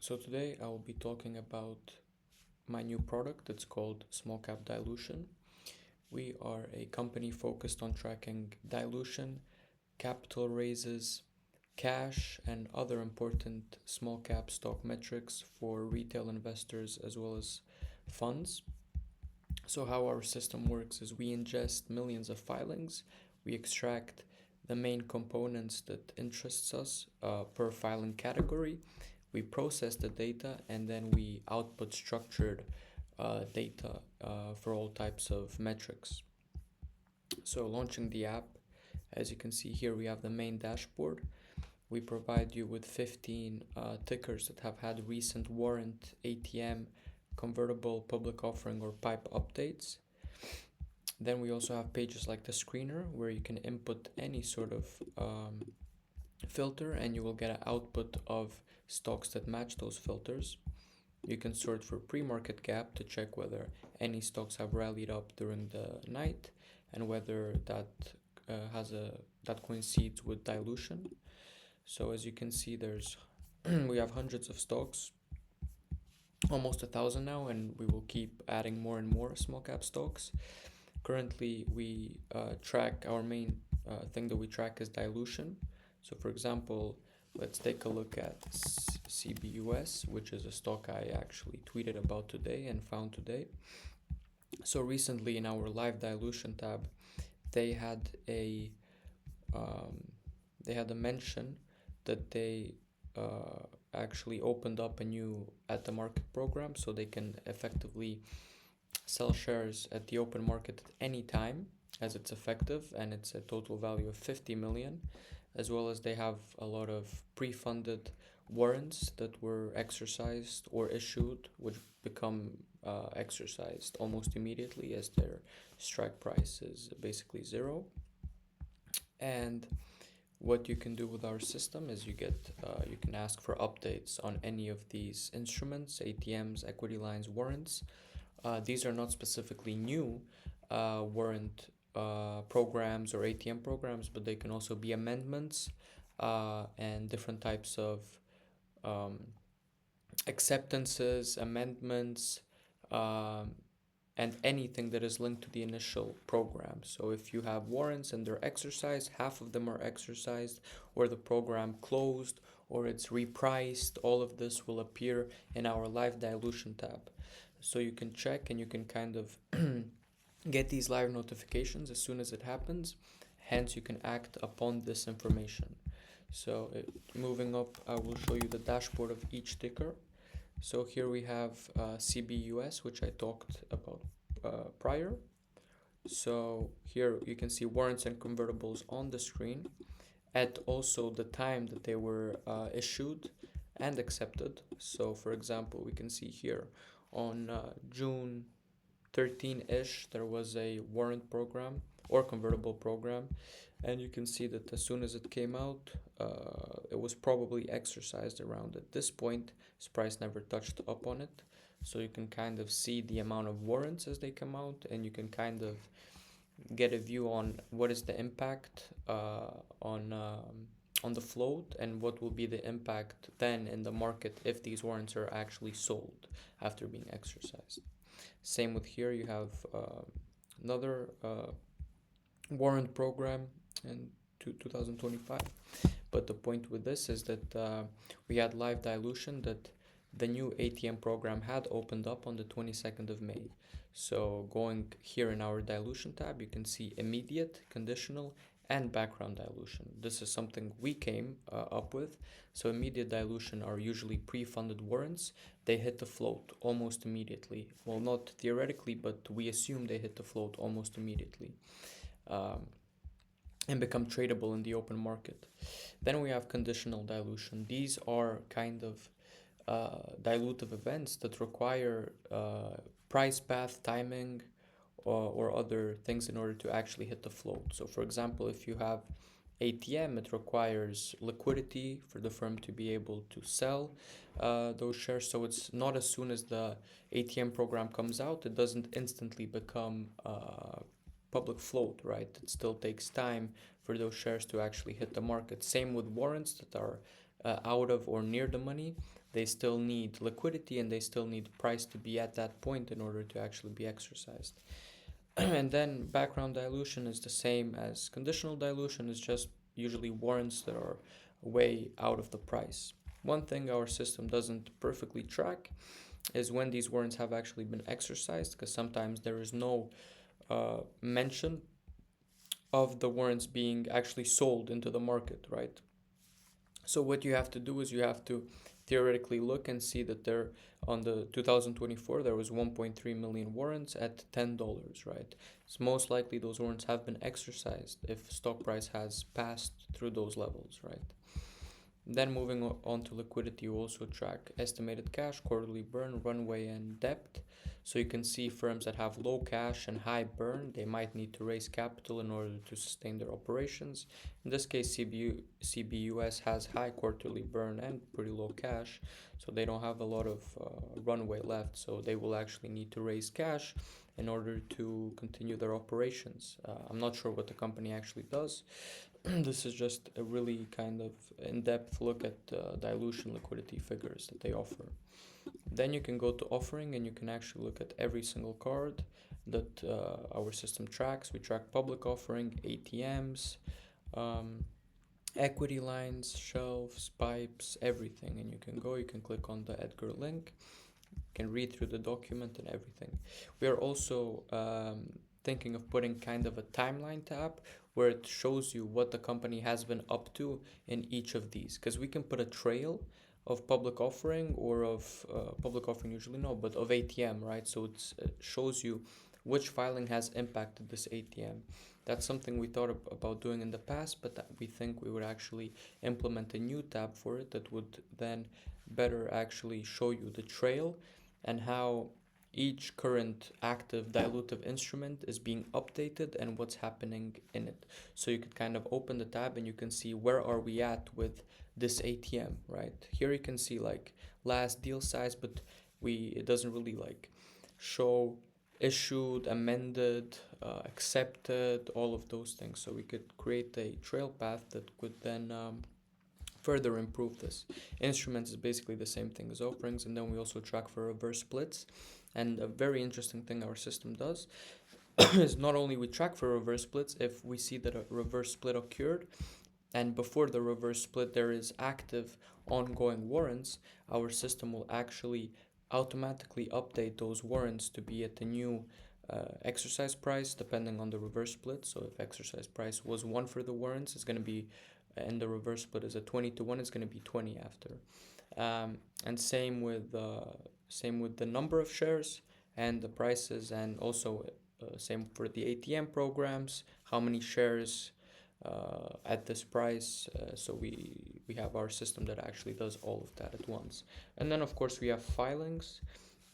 So today I will be talking about my new product. It's called Small Cap Dilution. We are a company focused on tracking dilution, capital raises, cash, and other important small cap stock metrics for retail investors as well as funds. So how our system works is we ingest millions of filings, we extract the main components that interests us per filing category, we process the data, and then we output structured data for all types of metrics. So launching the app, as you can see here, we have the main dashboard. We provide you with 15 tickers that have had recent warrant, ATM, convertible, public offering, or pipe updates. Then we also have pages like the screener where you can input any sort of filter and you will get an output of stocks that match those filters. You can sort for pre-market gap to check whether any stocks have rallied up during the night and whether that that coincides with dilution. So as you can see, there's we have hundreds of stocks, almost 1,000 now, and we will keep adding more and more small cap stocks. Currently, we track our main thing that we track is dilution. So for example, let's take a look at CBUS, which is a stock I actually tweeted about today and found today. So recently in our live dilution tab, they had a mention that they actually opened up a new at the market program, so they can effectively sell shares at the open market at any time as it's effective, and it's a total value of 50 million, as well as they have a lot of pre-funded warrants that were exercised or issued, which become exercised almost immediately as their strike price is basically zero. And what you can do with our system is you can ask for updates on any of these instruments, ATMs, equity lines, warrants. These are not specifically new warrant programs or ATM programs, but they can also be amendments and different types of acceptances, amendments, and anything that is linked to the initial program. So if you have warrants and they're exercised, half of them are exercised, or the program closed, or it's repriced, all of this will appear in our live dilution tab. So you can check and you can kind of get these live notifications as soon as it happens. Hence, you can act upon this information. So moving up, I will show you the dashboard of each ticker. So here we have CBUS, which I talked about prior. So here you can see warrants and convertibles on the screen at also the time that they were issued and accepted. So for example, we can see here on June 13-ish, there was a warrant program or convertible program, and you can see that as soon as it came out, it was probably exercised around at this point. Its price never touched up on it, so you can kind of see the amount of warrants as they come out, and you can kind of get a view on what is the impact on the float and what will be the impact then in the market if these warrants are actually sold after being exercised. Same with here, you have another warrant program in 2025. But the point with this is that we had live dilution that the new ATM program had opened up on the 22nd of May. So going here in our dilution tab, you can see immediate, conditional, and background dilution. This is something we came up with. So immediate dilution are usually pre-funded warrants. They hit the float almost immediately. Well, not theoretically, but we assume they hit the float almost immediately and become tradable in the open market. Then we have conditional dilution. These are kind of dilutive events that require price path timing or other things in order to actually hit the float. So for example, if you have ATM, it requires liquidity for the firm to be able to sell those shares. So it's not as soon as the ATM program comes out, it doesn't instantly become public float, right? It still takes time for those shares to actually hit the market. Same with warrants that are out of or near the money. they still need liquidity and they still need price to be at that point in order to actually be exercised. And then background dilution is the same as conditional dilution, it's just usually warrants that are way out of the price. One thing our system doesn't perfectly track is when these warrants have actually been exercised, because sometimes there is no mention of the warrants being actually sold into the market, right? So what you have to do is you have to theoretically look and see that there on the 2024 there was 1.3 million warrants at $10, right? It's most likely those warrants have been exercised if stock price has passed through those levels, right? Then moving on to liquidity, you also track estimated cash, quarterly burn, runway, and debt. So you can see firms that have low cash and high burn, they might need to raise capital in order to sustain their operations. In this case, CBUS has high quarterly burn and pretty low cash, so they don't have a lot of runway left. So they will actually need to raise cash in order to continue their operations. I'm not sure what the company actually does. This is just a really kind of in-depth look at dilution liquidity figures that they offer. Then you can go to offering and you can actually look at every single card that our system tracks. We track public offering, ATMs, um, equity lines, shelves, pipes, everything. And you can click on the Edgar link, you can read through the document and everything. We are also thinking of putting kind of a timeline tab where it shows you what the company has been up to in each of these, because we can put a trail of public offering or of public offering usually no, but of ATM, right? So it shows you which filing has impacted this ATM. That's something we thought about doing in the past, but we think we would actually implement a new tab for it that would then better actually show you the trail and how each current active dilutive instrument is being updated and what's happening in it. So you could kind of open the tab and you can see where are we at with this ATM, right? Here you can see like last deal size, but it doesn't really like show issued, amended, accepted, all of those things. So we could create a trail path that could then further improve this. Instruments is basically the same thing as offerings, and then we also track for reverse splits. And a very interesting thing our system does is not only we track for reverse splits, if we see that a reverse split occurred and before the reverse split there is active ongoing warrants, our system will actually automatically update those warrants to be at the new exercise price depending on the reverse split. So if exercise price was 1 for the warrants, it's going to be, and the reverse split is a 20 to 1, it's going to be 20 after. And same with the number of shares and the prices, and also same for the ATM programs, how many shares at this price. So we have our system that actually does all of that at once. And then of course we have filings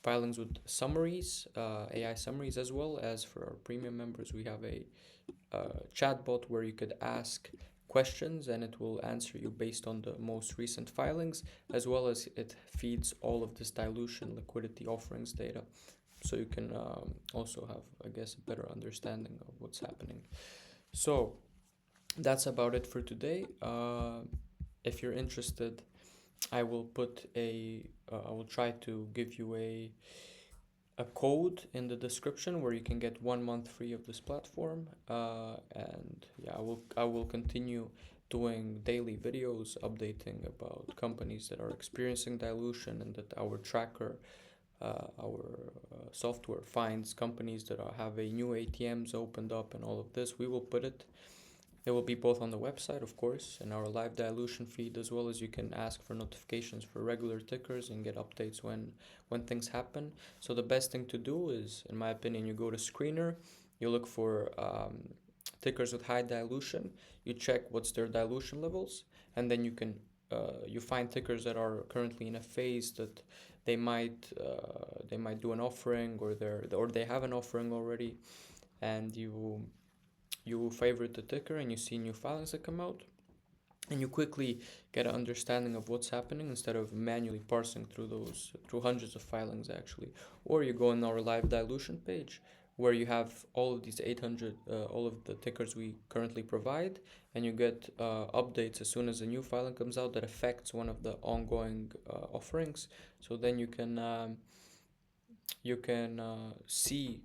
with summaries, AI summaries, as well as for our premium members we have a chatbot where you could ask questions and it will answer you based on the most recent filings, as well as it feeds all of this dilution liquidity offerings data, so you can also have, I guess, a better understanding of what's happening. So that's about it for today. If you're interested, I will try to give you a code in the description where you can get 1 month free of this platform. And yeah, I will continue doing daily videos updating about companies that are experiencing dilution, and that our tracker, our software finds companies that have a new ATMs opened up and all of this. We will put it. It will be both on the website, of course, and our live dilution feed, as well as you can ask for notifications for regular tickers and get updates when things happen. So the best thing to do is, in my opinion, you go to Screener, you look for tickers with high dilution, you check what's their dilution levels, and then you find tickers that are currently in a phase that they might do an offering, or they have an offering already, and you favorite the ticker and you see new filings that come out, and you quickly get an understanding of what's happening instead of manually parsing through hundreds of filings actually. Or you go on our live dilution page where you have all of these 800 all of the tickers we currently provide, and you get updates as soon as a new filing comes out that affects one of the ongoing offerings. So then you can see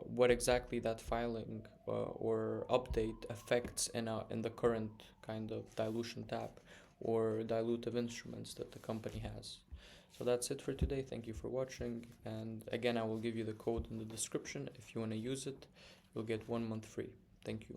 what exactly that filing or update affects in the current kind of dilution tab or dilutive instruments that the company has. So that's it for today. Thank you for watching. And again, I will give you the code in the description. If you want to use it, you'll get 1 month free. Thank you.